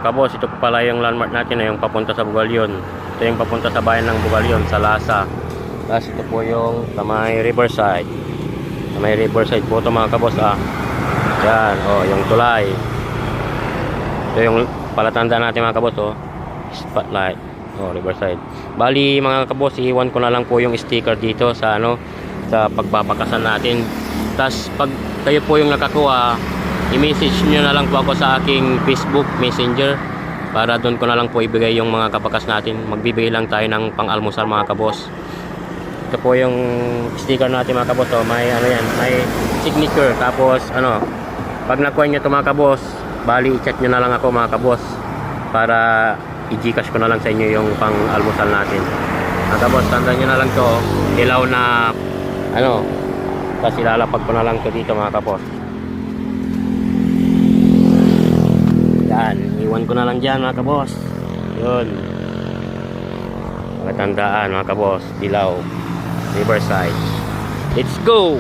kaboss, ito po pala yung landmark natin na yung papunta sa Bugalyon. Ito yung papunta sa bayan ng Bugalyon, sa Lasa. Tapos ito po yung sa may Riverside. Sa may Riverside po ito mga kaboss Yan, yung tulay. Ito yung palatandaan natin mga kaboss spotlight. Riverside. Bali mga kaboss, iwan ko na lang po yung sticker dito sa sa pagpapakasan natin. Tapos pag kayo po yung nakakuha, i-message nyo na lang po ako sa aking Facebook Messenger para doon ko na lang po ibigay yung mga kapakas natin. Magbibigay lang tayo ng pang-almusal mga kabos. Ito po yung sticker natin mga kabos. May may signature. Tapos pag nakuha nyo ito mga kabos, bali i-chat nyo na lang ako mga kabos para i-gcash ko na lang sa inyo yung pang-almusal natin. Mga kabos, tandaan nyo na lang to, dilaw na tapos ilalapag ko na lang to dito mga kabos. Yan, iwan ko na lang dyan mga kabos. Yun, matandaan mga kabos, dilaw, Riverside. Let's go!